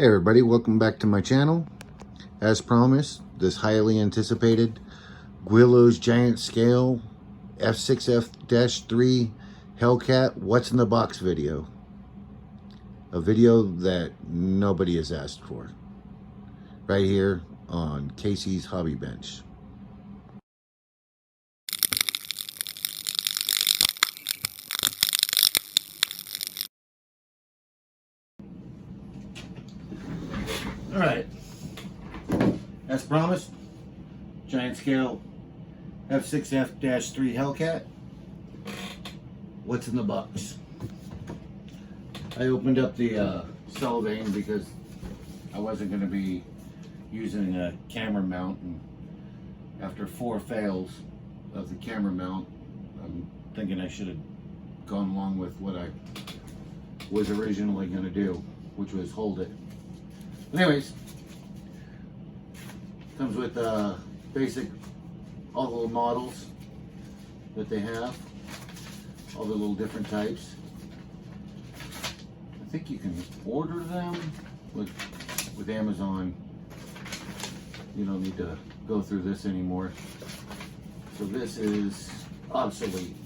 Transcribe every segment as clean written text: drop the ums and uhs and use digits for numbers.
Hey everybody, welcome back to my channel. As promised, this highly anticipated Guillo's Giant Scale F6F-3 Hellcat What's in the Box video. A video that nobody has asked for. Right here on Casey's Hobby Bench. All right, as promised, Giant Scale F6F-3 Hellcat. What's in the box? I opened up the cellophane because I wasn't going to be using a camera mount, and after 4 fails of the camera mount, I'm thinking I should have gone along with what I was originally going to do, which was hold it. Anyways, comes with basic, all the little models that they have, all the little different types. I think you can order them with Amazon. You don't need to go through this anymore. So this is obsolete.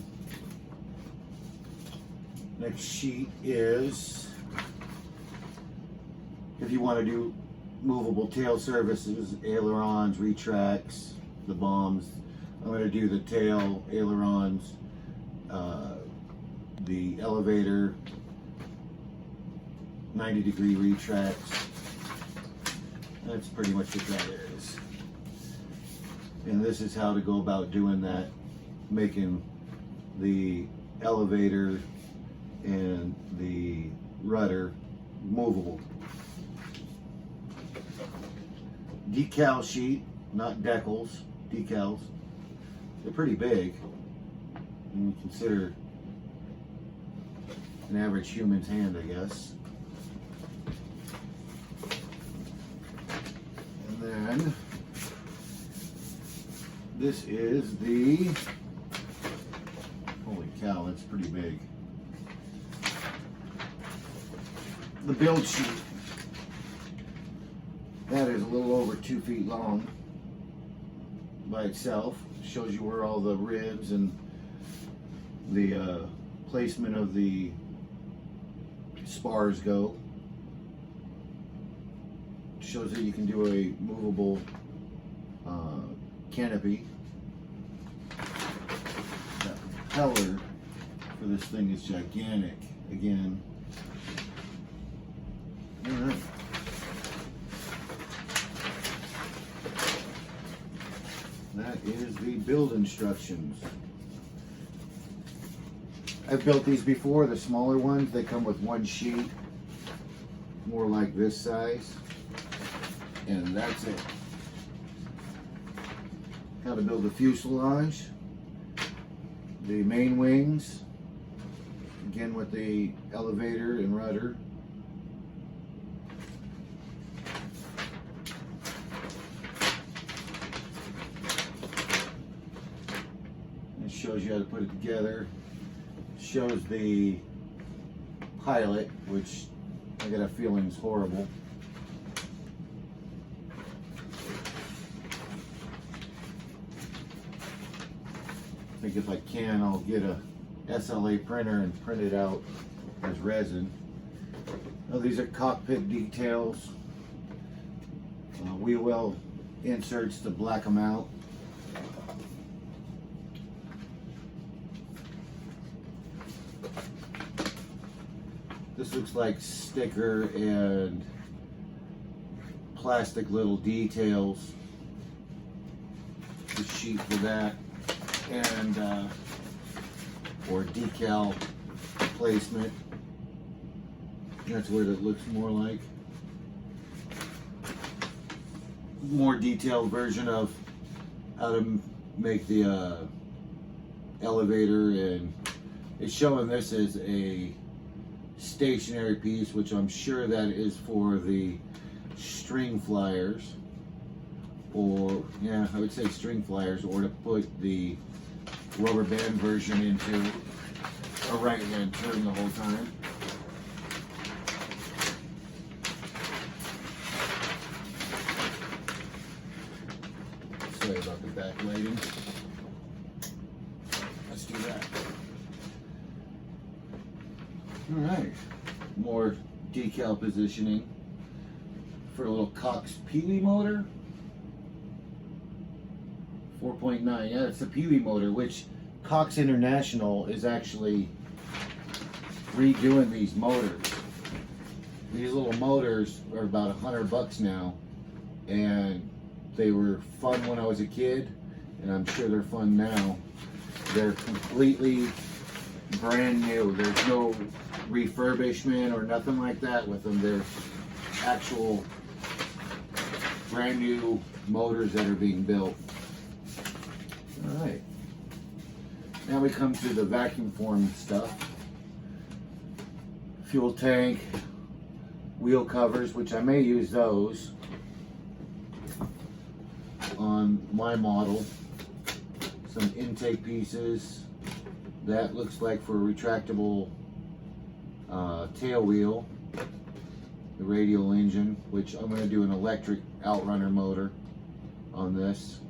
Next sheet is if you want to do movable tail services, ailerons, retracts, the bombs. I'm going to do the tail, ailerons, the elevator, 90-degree retracts. That's pretty much what that is. And this is how to go about doing that, making the elevator and the rudder movable. Decal sheet, not decals, decals. They're pretty big when you consider an average human's hand, I guess. And then this is the, holy cow, that's pretty big. The build sheet. That is a little over 2 feet long by itself. Shows you where all the ribs and the placement of the spars go. Shows that you can do a movable canopy. That propeller for this thing is gigantic. Again. All right. That is the build instructions. I've built these before, the smaller ones. They come with one sheet, more like this size, and that's it. How to build the fuselage, the main wings, again with the elevator and rudder. Shows you how to put it together. Shows the pilot, which I got a feeling is horrible. I think if I can, I'll get a SLA printer and print it out as resin. Now, these are Cockpit Details. Wheel well inserts to black them out. This looks like sticker and plastic little details. The sheet for that, and or decal placement. That's what it looks more like. More detailed version of how to make the elevator, and it's showing this as a stationary piece, which I'm sure that is for the string flyers, or yeah, I would say string flyers, or to put the rubber band version into a right hand turn the whole time. Sorry about the backlighting. Let's do that. Alright. More decal positioning for a little Cox Peewee motor. 4.9. Yeah, it's the Peewee motor, which Cox International is actually redoing these motors. These little motors are about $100 now, and they were fun when I was a kid, and I'm sure they're fun now. They're completely brand new. There's no refurbishment or nothing like that with them. They're actual brand new motors that are being built. Alright, now we come to the vacuum form stuff. Fuel tank, wheel covers, which I may use those on my model. Some intake pieces. That looks like for a retractable tail wheel. The radial engine, which I'm going to do an electric outrunner motor on this.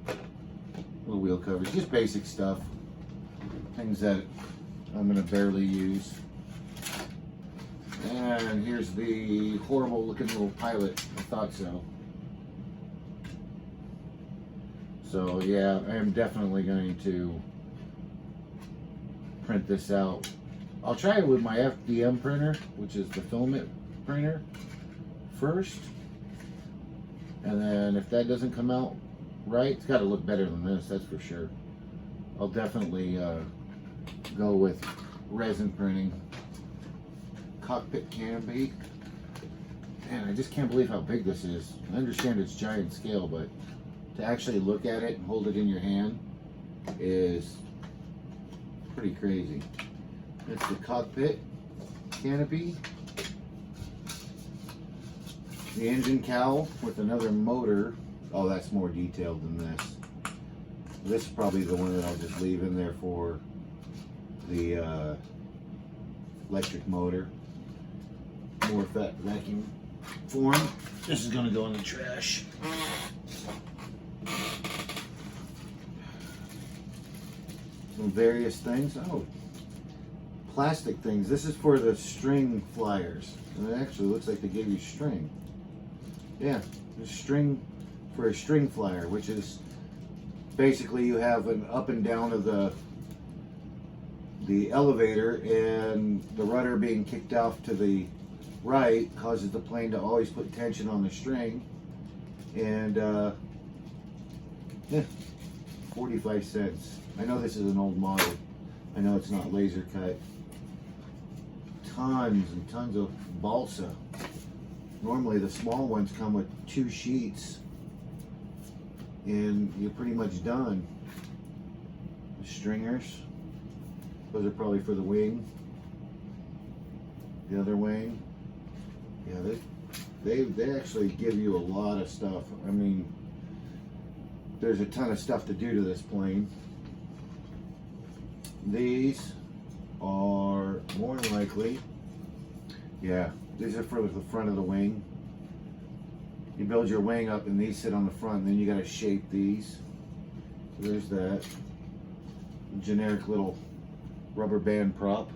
Little wheel covers, just basic stuff. Things that I'm going to barely use. And here's the horrible looking little pilot. I thought so. So yeah, I am definitely going to print this out. I'll try it with my FDM printer, which is the filament printer, first. And then if that doesn't come out right, it's got to look better than this, that's for sure. I'll definitely go with resin printing. Cockpit Canopy. Man, I just can't believe how big this is. I understand it's giant scale, but to actually look at it and hold it in your hand is pretty crazy. It's the Cockpit Canopy. The engine cowl with another motor. Oh, that's more detailed than this. This is probably the one that I'll just leave in there for the electric motor. More vacuum form. This is going to go in the trash. Some various things. Oh, plastic things. This is for the string flyers. And it actually looks like they gave you string. Yeah, the string for a string flyer, which is basically you have an up and down of the elevator, and the rudder being kicked off to the right causes the plane to always put tension on the string. And yeah, 45 cents. I know this is an old model. I know it's not laser cut. Tons and tons of balsa. Normally the small ones come with 2 sheets and you're pretty much done. The stringers, those are probably for the wing. The other wing. Yeah, they actually give you a lot of stuff. I mean, there's a ton of stuff to do to this plane. These are more than likely, yeah, these are for the front of the wing. You build your wing up and these sit on the front, and then you got to shape these. So there's that generic little rubber band prop.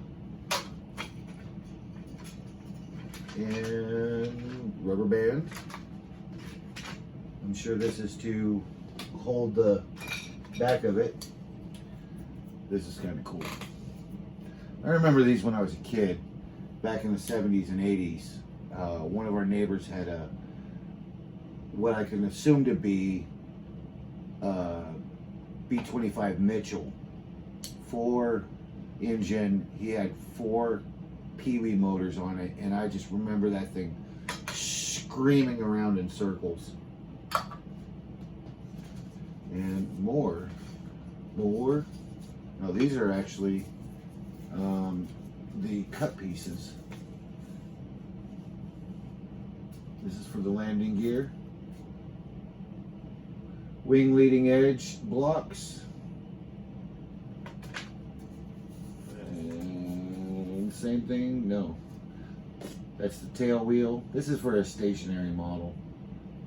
And rubber band. I'm sure this is to hold the back of it. This is kind of cool. I remember these when I was a kid, back in the 70s and 80s. One of our neighbors had a, what I can assume to be B-25 Mitchell. 4 engine, he had 4 Peewee motors on it, and I just remember that thing screaming around in circles. And more. Now these are actually the cut pieces. This is for the landing gear. Wing leading edge blocks. And same thing, no. That's the tail wheel. This is for a stationary model.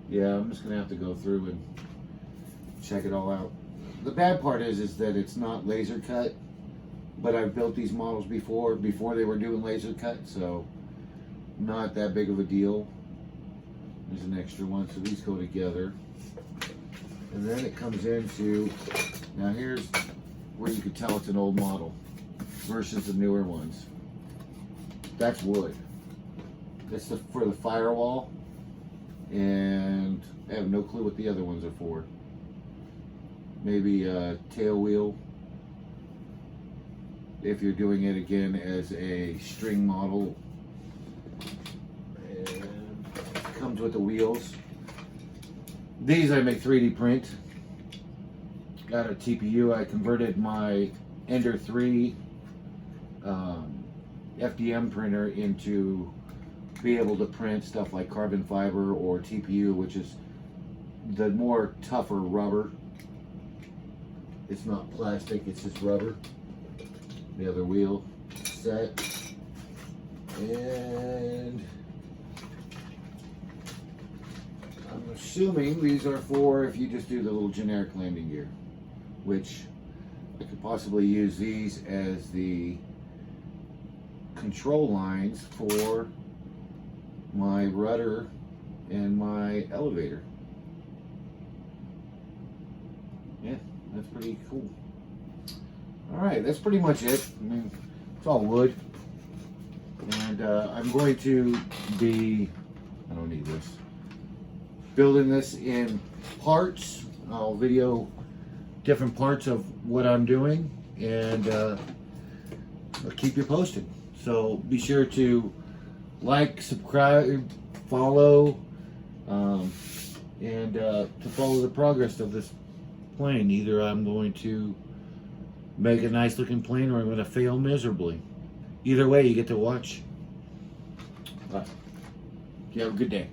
Yeah, I'm just gonna have to go through and check it all out. The bad part is that it's not laser cut, but I've built these models before they were doing laser cut, so not that big of a deal. There's an extra one, so these go together. And then it comes into, now here's where you can tell it's an old model versus the newer ones. That's wood. That's for the firewall, and I have no clue what the other ones are for. Maybe a tail wheel, if you're doing it again as a string model. And it comes with the wheels. These I make 3D print. Got a TPU. I converted my Ender 3 FDM printer into be able to print stuff like carbon fiber or TPU, which is the more tougher rubber. It's not plastic, it's just rubber. The other wheel set. And I'm assuming these are for if you just do the little generic landing gear, which I could possibly use these as the control lines for my rudder and my elevator. Yeah, that's pretty cool. Alright, that's pretty much it. I mean, it's all wood. And I'm going to be, I don't need this, building this in parts. I'll video different parts of what I'm doing, and I'll keep you posted. So be sure to like, subscribe, follow, and to follow the progress of this plane. Either I'm going to make a nice looking plane or I'm going to fail miserably. Either way, you get to watch. You have a good day.